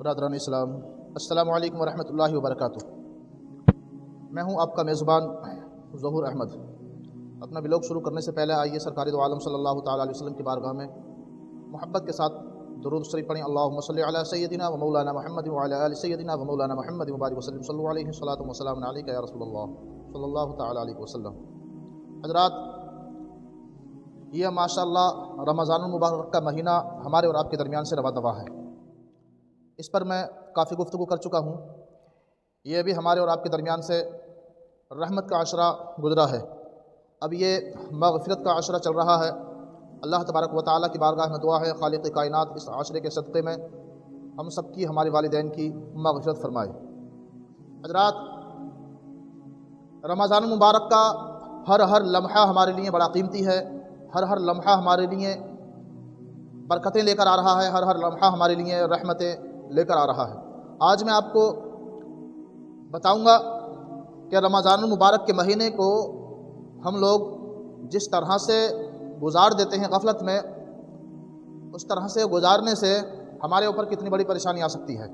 برادران اسلام، السلام علیکم ورحمۃ اللہ وبرکاتہ۔ میں ہوں آپ کا میزبان ظہور احمد۔ اپنا بلاگ شروع کرنے سے پہلے آئیے سرکار دو عالم صلی اللہ تعالیٰ علیہ وسلم کی بارگاہ میں محبت کے ساتھ درود شریف پڑھیں۔ اللہم صلی علی سیدنا و مولانا محمد وعلی آل سیدنا و مولانا محمد وبارک وسلم صلی علیہ الصلاۃ والسلام علیک یا رسول اللہ صلی اللہ تعالیٰ علیہ وسلم۔ حضرات، یہ ماشاءاللہ رمضان المبارک کا مہینہ ہمارے اور آپ کے درمیان سے رواں دواں ہے۔ اس پر میں کافی گفتگو کر چکا ہوں۔ یہ بھی ہمارے اور آپ کے درمیان سے رحمت کا عشرہ گزرا ہے، اب یہ مغفرت کا عشرہ چل رہا ہے۔ اللہ تبارک و تعالیٰ کی بارگاہ میں دعا ہے خالق کائنات اس عشرے کے صدقے میں ہم سب کی، ہمارے والدین کی مغفرت فرمائے۔ حضرات، رمضان المبارک کا ہر لمحہ ہمارے لیے بڑا قیمتی ہے، ہر لمحہ ہمارے لیے برکتیں لے کر آ رہا ہے، ہر لمحہ ہمارے لیے رحمتیں لے کر آ رہا ہے۔ آج میں آپ کو بتاؤں گا کہ رمضان المبارک کے مہینے کو ہم لوگ جس طرح سے گزار دیتے ہیں غفلت میں، اس طرح سے گزارنے سے ہمارے اوپر کتنی بڑی پریشانی آ سکتی ہے۔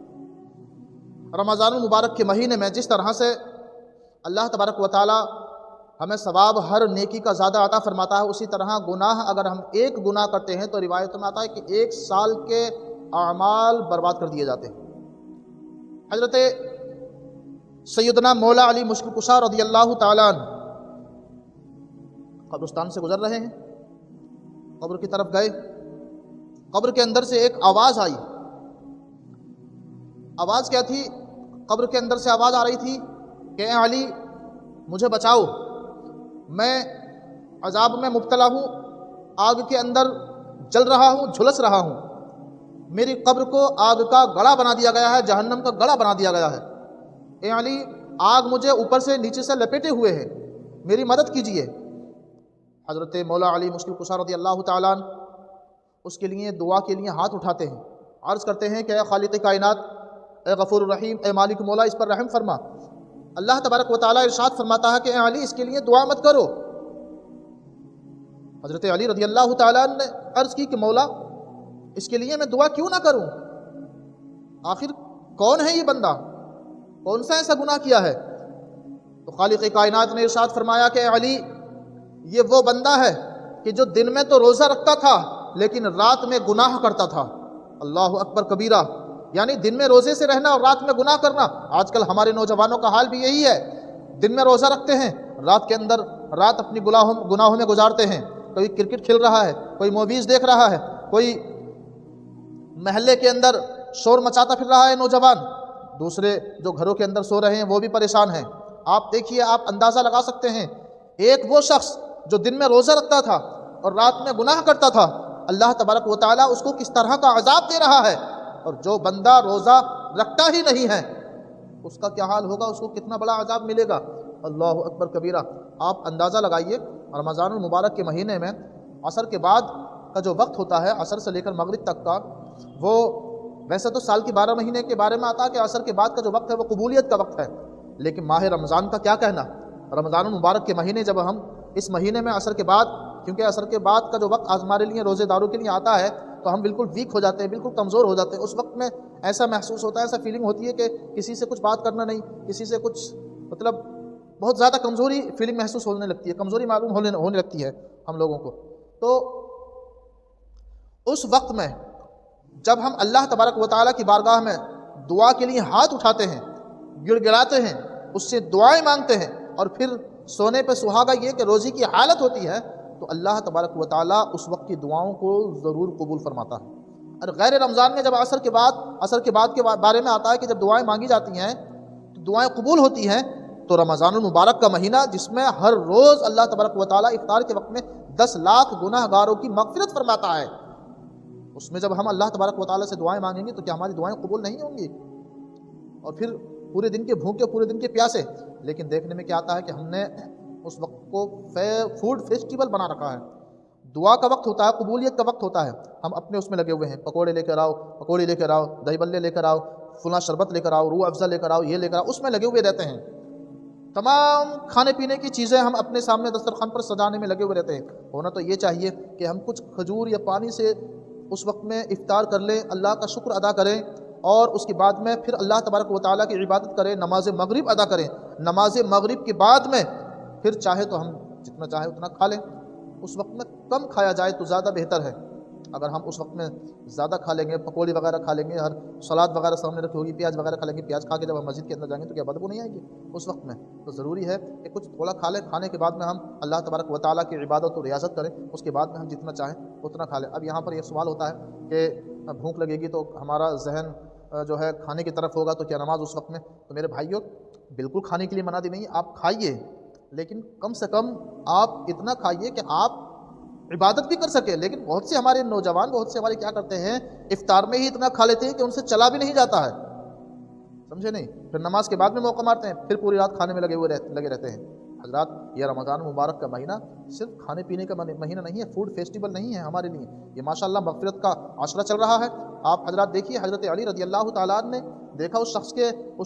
رمضان المبارک کے مہینے میں جس طرح سے اللہ تبارک و تعالی ہمیں ثواب ہر نیکی کا زیادہ عطا فرماتا ہے، اسی طرح گناہ اگر ہم ایک گناہ کرتے ہیں تو روایت میں آتا ہے کہ 1 سال کے اعمال برباد کر دیے جاتے ہیں۔ حضرت سیدنا مولا علی مشکل کشا رضی اللہ تعالیٰ عنہ قبرستان سے گزر رہے ہیں، قبر کی طرف گئے، قبر کے اندر سے ایک آواز آئی۔ آواز کیا تھی؟ قبر کے اندر سے آواز آ رہی تھی کہ اے علی مجھے بچاؤ، میں عذاب میں مبتلا ہوں، آگ کے اندر جل رہا ہوں، جھلس رہا ہوں، میری قبر کو آگ کا گڑھا بنا دیا گیا ہے، جہنم کا گڑھا بنا دیا گیا ہے۔ اے علی، آگ مجھے اوپر سے نیچے سے لپیٹے ہوئے ہے، میری مدد کیجیے۔ حضرت مولا علی مشکل کشا رضی اللہ تعالیٰ عنہ اس کے لیے دعا کے لیے ہاتھ اٹھاتے ہیں، عرض کرتے ہیں کہ اے خالق کائنات، اے غفور الرحیم، اے مالک مولا، اس پر رحم فرما۔ اللہ تبارک و تعالیٰ ارشاد فرماتا ہے کہ اے علی اس کے لیے دعا مت کرو۔ حضرت علی رضی اللہ تعالیٰ عنہ نے عرض کی کہ مولا اس کے لیے میں دعا کیوں نہ کروں؟ آخر کون ہے یہ بندہ؟ کون سا ایسا گناہ کیا ہے؟ تو خالق کائنات نے ارشاد فرمایا کہ اے علی یہ وہ بندہ ہے کہ جو دن میں تو روزہ رکھتا تھا لیکن رات میں گناہ کرتا تھا۔ اللہ اکبر کبیرہ، یعنی دن میں روزے سے رہنا اور رات میں گناہ کرنا۔ آج کل ہمارے نوجوانوں کا حال بھی یہی ہے، دن میں روزہ رکھتے ہیں، رات کے اندر رات اپنی گناہوں میں گزارتے ہیں۔ کوئی کرکٹ کھیل رہا ہے، کوئی موویز دیکھ رہا ہے، کوئی محلے کے اندر شور مچاتا پھر رہا ہے نوجوان، دوسرے جو گھروں کے اندر سو رہے ہیں وہ بھی پریشان ہیں۔ آپ دیکھیے، آپ اندازہ لگا سکتے ہیں، ایک وہ شخص جو دن میں روزہ رکھتا تھا اور رات میں گناہ کرتا تھا، اللہ تبارک و تعالیٰ اس کو کس طرح کا عذاب دے رہا ہے، اور جو بندہ روزہ رکھتا ہی نہیں ہے اس کا کیا حال ہوگا، اس کو کتنا بڑا عذاب ملے گا۔ اللہ اکبر کبیرہ۔ آپ اندازہ لگائیے، رمضان المبارک کے مہینے میں عصر کے بعد کا جو وقت ہوتا ہے، عصر سے لے کر مغرب تک کا، وہ ویسے تو سال کے 12 مہینے کے بارے میں آتا ہے کہ عصر کے بعد کا جو وقت ہے وہ قبولیت کا وقت ہے، لیکن ماہ رمضان کا کیا کہنا۔ رمضان المبارک کے مہینے جب ہم اس مہینے میں عصر کے بعد، کیونکہ عصر کے بعد کا جو وقت ہمارے لیے روزے داروں کے لیے آتا ہے تو ہم بالکل ویک ہو جاتے ہیں، بالکل کمزور ہو جاتے ہیں۔ اس وقت میں ایسا محسوس ہوتا ہے، ایسا فیلنگ ہوتی ہے کہ کسی سے کچھ بات کرنا نہیں، کسی سے کچھ مطلب بہت زیادہ کمزوری فیلنگ محسوس ہونے لگتی ہے، کمزوری معلوم ہونے لگتی ہے ہم لوگوں کو۔ تو اس وقت میں جب ہم اللہ تبارک و تعالیٰ کی بارگاہ میں دعا کے لیے ہاتھ اٹھاتے ہیں، گڑ گڑاتے ہیں، اس سے دعائیں مانگتے ہیں، اور پھر سونے پہ سہاگا یہ کہ روزی کی حالت ہوتی ہے، تو اللہ تبارک و تعالیٰ اس وقت کی دعاؤں کو ضرور قبول فرماتا ہے۔ اور غیر رمضان میں جب عصر کے بعد کے بارے میں آتا ہے کہ جب دعائیں مانگی جاتی ہیں تو دعائیں قبول ہوتی ہیں، تو رمضان المبارک کا مہینہ جس میں ہر روز اللہ تبارک و تعالیٰ افطار کے وقت میں 10 لاکھ گناہ گاروں کی مغفرت فرماتا ہے، اس میں جب ہم اللہ تبارک و تعالیٰ سے دعائیں مانگیں گے تو کیا ہماری دعائیں قبول نہیں ہوں گی؟ اور پھر پورے دن کے بھوکے، پورے دن کے پیاسے، لیکن دیکھنے میں کیا آتا ہے کہ ہم نے اس وقت کو فوڈ فیسٹیول بنا رکھا ہے۔ دعا کا وقت ہوتا ہے، قبولیت کا وقت ہوتا ہے، ہم اپنے اس میں لگے ہوئے ہیں، پکوڑے لے کر آؤ، پکوڑی لے کر آؤ، دہی بلے لے کر آؤ، فلاں شربت لے کر آؤ، روح افزا لے کر آؤ، یہ لے کر آؤ، اس میں لگے ہوئے رہتے ہیں۔ تمام کھانے پینے کی چیزیں ہم اپنے سامنے دسترخوان پر سجانے میں لگے ہوئے رہتے ہیں۔ ہونا تو یہ چاہیے کہ ہم کچھ کھجور یا پانی سے اس وقت میں افطار کر لیں، اللہ کا شکر ادا کریں، اور اس کے بعد میں پھر اللہ تبارک و تعالیٰ کی عبادت کریں، نماز مغرب ادا کریں، نماز مغرب کے بعد میں پھر چاہے تو ہم جتنا چاہے اتنا کھا لیں، اس وقت میں کم کھایا جائے تو زیادہ بہتر ہے۔ اگر ہم اس وقت میں زیادہ کھا لیں گے، پکوڑی وغیرہ کھا لیں گے، ہر سلاد وغیرہ سامنے رکھی ہوگی، پیاز وغیرہ کھا لیں گے، پیاز کھا کے جب ہم مسجد کے اندر جائیں گے تو کیا بدبو نہیں آئے گی اس وقت میں؟ تو ضروری ہے کہ کچھ تھوڑا کھا لیں، کھانے کے بعد میں ہم اللہ تبارک و تعالیٰ کی عبادت و ریاضت کریں، اس کے بعد میں ہم جتنا چاہیں اتنا کھا لیں۔ اب یہاں پر یہ سوال ہوتا ہے کہ بھوک لگے گی تو ہمارا ذہن جو ہے کھانے کی طرف ہوگا، تو کیا نماز اس وقت میں؟ تو میرے بھائیوں، بالکل کھانے کے لیے منع نہیں، آپ کھائیے، لیکن کم سے کم آپ اتنا کھائیے کہ آپ عبادت بھی کر سکے۔ لیکن بہت سے ہمارے نوجوان، بہت سے ہمارے کیا کرتے ہیں، افطار میں ہی اتنا کھا لیتے ہیں کہ ان سے چلا بھی نہیں جاتا ہے، سمجھے نہیں؟ پھر نماز کے بعد میں موقع مارتے ہیں، پھر پوری رات کھانے میں لگے رہتے ہیں۔ حضرات، یہ رمضان مبارک کا مہینہ صرف کھانے پینے کا مہینہ نہیں ہے، فوڈ فیسٹیول نہیں ہے ہمارے لیے، یہ ماشاءاللہ مغفرت کا عشرہ چل رہا ہے۔ آپ حضرات دیکھیے، حضرت علی رضی اللہ تعالیٰ عنہ نے دیکھا اس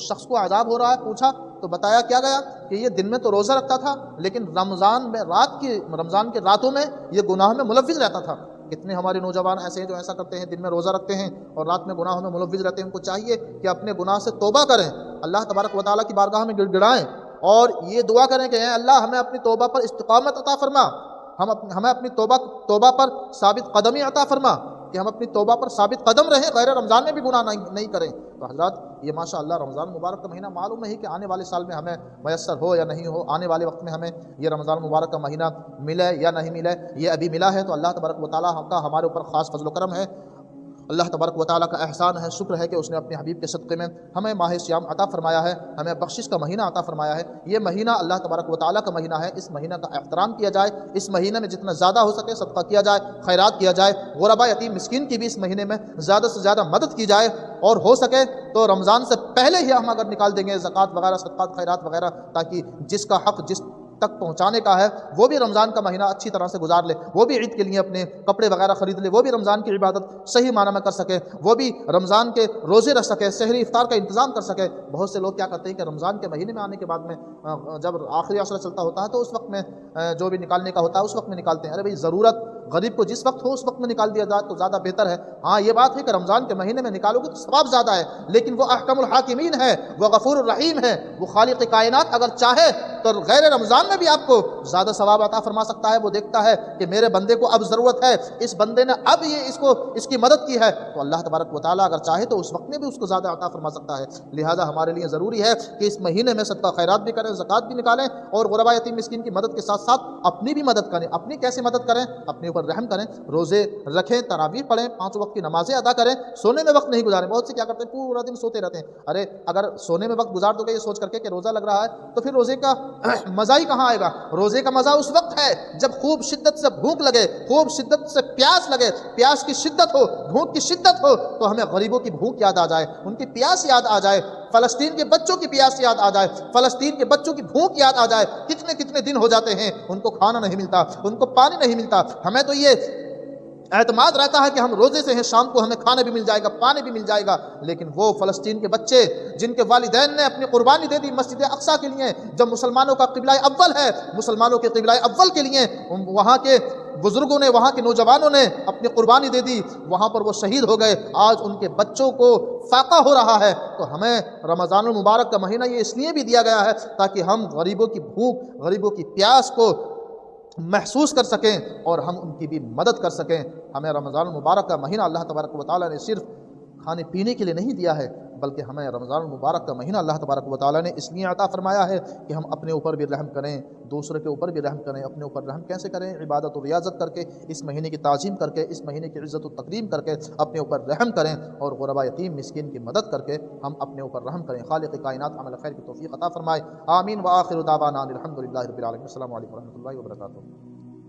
شخص کو عذاب ہو رہا ہے، پوچھا تو بتایا کیا گیا کہ یہ دن میں تو روزہ رکھتا تھا، لیکن رمضان کے راتوں میں یہ گناہ میں ملوث رہتا تھا۔ کتنے ہمارے نوجوان ایسے ہیں جو ایسا کرتے ہیں، دن میں روزہ رکھتے ہیں اور رات میں گناہوں میں ملوث رہتے ہیں۔ ان کو چاہیے کہ اپنے گناہ سے توبہ کریں، اللہ تبارک و تعالیٰ کی بارگاہ میں گڑ گڑائیں اور یہ دعا کریں کہ اے اللہ، ہمیں اپنی توبہ پر استقامت عطا فرما، ہمیں اپنی توبہ پر ثابت قدمی عطا فرما، کہ ہم اپنی توبہ پر ثابت قدم رہیں، غیر رمضان میں بھی گناہ نہیں کریں۔ تو حضرات، یہ ماشاءاللہ رمضان مبارک کا مہینہ معلوم نہیں کہ آنے والے سال میں ہمیں میسر ہو یا نہیں ہو، آنے والے وقت میں ہمیں یہ رمضان مبارک کا مہینہ ملے یا نہیں ملے، یہ ابھی ملا ہے تو اللہ تبارک و تعالیٰ کا ہمارے اوپر خاص فضل و کرم ہے، اللہ تبارک و تعالیٰ کا احسان ہے، شکر ہے کہ اس نے اپنے حبیب کے صدقے میں ہمیں ماہ سیام عطا فرمایا ہے، ہمیں بخشش کا مہینہ عطا فرمایا ہے۔ یہ مہینہ اللہ تبارک و تعالیٰ کا مہینہ ہے، اس مہینہ کا احترام کیا جائے، اس مہینے میں جتنا زیادہ ہو سکے صدقہ کیا جائے، خیرات کیا جائے، غربا یتیم مسکین کی بھی اس مہینے میں زیادہ سے زیادہ مدد کی جائے، اور ہو سکے تو رمضان سے پہلے ہی ہم اگر نکال دیں گے زکوٰۃ وغیرہ، صدقات خیرات وغیرہ، تاکہ جس کا حق جس تک پہنچانے کا ہے وہ بھی رمضان کا مہینہ اچھی طرح سے گزار لے، وہ بھی عید کے لیے اپنے کپڑے وغیرہ خرید لے، وہ بھی رمضان کی عبادت صحیح معنی میں کر سکے، وہ بھی رمضان کے روزے رکھ سکے، سحری افطار کا انتظام کر سکے۔ بہت سے لوگ کیا کرتے ہیں کہ رمضان کے مہینے میں آنے کے بعد میں جب آخری عشرہ چلتا ہوتا ہے تو اس وقت میں جو بھی نکالنے کا ہوتا ہے اس وقت میں نکالتے ہیں۔ ارے بھائی، ضرورت غریب کو جس وقت ہو اس وقت میں نکال دیا جائے تو زیادہ بہتر ہے۔ ہاں، یہ بات ہے کہ رمضان کے مہینے میں نکالو گے تو ثواب زیادہ ہے، لیکن وہ احکم الحاکمین ہے، وہ غفور الرحیم ہے، وہ خالق کائنات اگر چاہے تو غیر رمضان میں بھی آپ کو زیادہ ثواب عطا فرما سکتا ہے۔ وہ دیکھتا ہے کہ میرے بندے کو اب ضرورت ہے، اس بندے نے اب اس کی مدد کی ہے، تو اللہ تبارک و تعالیٰ اگر چاہے تو اس وقت میں بھی اس کو زیادہ عطا فرما سکتا ہے۔ لہٰذا ہمارے لیے ضروری ہے کہ اس مہینے میں صدقہ خیرات بھی کریں، زکوٰۃ بھی نکالیں، اور غربا یتیم مسکین کی مدد کے ساتھ ساتھ اپنی بھی مدد کریں۔ اپنی کیسے مدد کریں؟ اپنے اوپر رحم کریں، روزے رکھیں، تراویح پڑھیں، 5 وقت کی نمازیں ادا کریں، سونے میں وقت نہیں گزاریں۔ بہت سے کیا کرتے ہیں، پورا دن سوتے رہتے ہیں۔ ارے اگر سونے میں وقت گزار دو گے یہ سوچ کر کے کہ روزہ لگ رہا ہے تو پھر روزے کا مزہ ہی کہاں آئے گا؟ روزے کا مزہ اس وقت ہے جب خوب شدت سے بھوک لگے، خوب شدت سے پیاس لگے، پیاس کی شدت ہو، بھوک کی شدت ہو، تو ہمیں غریبوں کی بھوک یاد آ جائے، ان کی پیاس یاد آ جائے، فلسطین کے بچوں کی پیاس یاد آ جائے، فلسطین کے بچوں کی بھوک یاد آ جائے۔ کتنے دن ہو جاتے ہیں ان کو کھانا نہیں ملتا، ان کو پانی نہیں ملتا۔ ہمیں تو یہ اعتماد رہتا ہے کہ ہم روزے سے ہیں، شام کو ہمیں کھانا بھی مل جائے گا، پانی بھی مل جائے گا، لیکن وہ فلسطین کے بچے جن کے والدین نے اپنی قربانی دے دی مسجد اقصیٰ کے لیے، جب مسلمانوں کا قبلہ اول ہے، مسلمانوں کے قبلہ اول کے لیے وہاں کے بزرگوں نے، وہاں کے نوجوانوں نے اپنی قربانی دے دی، وہاں پر وہ شہید ہو گئے، آج ان کے بچوں کو فاقہ ہو رہا ہے۔ تو ہمیں رمضان المبارک کا مہینہ یہ اس لیے بھی دیا گیا ہے تاکہ ہم غریبوں کی بھوک، غریبوں کی پیاس کو محسوس کر سکیں اور ہم ان کی بھی مدد کر سکیں۔ ہمیں رمضان المبارک کا مہینہ اللہ تبارک و تعالیٰ نے صرف کھانے پینے کے لیے نہیں دیا ہے، بلکہ ہمیں رمضان المبارک کا مہینہ اللہ تبارک و تعالیٰ نے اس لیے عطا فرمایا ہے کہ ہم اپنے اوپر بھی رحم کریں، دوسرے کے اوپر بھی رحم کریں۔ اپنے اوپر رحم کیسے کریں؟ عبادت و ریاضت کر کے، اس مہینے کی تعظیم کر کے، اس مہینے کی عزت و تکریم کر کے اپنے اوپر رحم کریں، اور غربا یتیم مسکین کی مدد کر کے ہم اپنے اوپر رحم کریں۔ خالق کائنات عمل خیر کی توفیق عطا فرمائے، آمین۔ وآخر دعوانا الحمد للہ رب العالمین۔ السلام علیکم و رحمۃ اللہ وبرکاتہ۔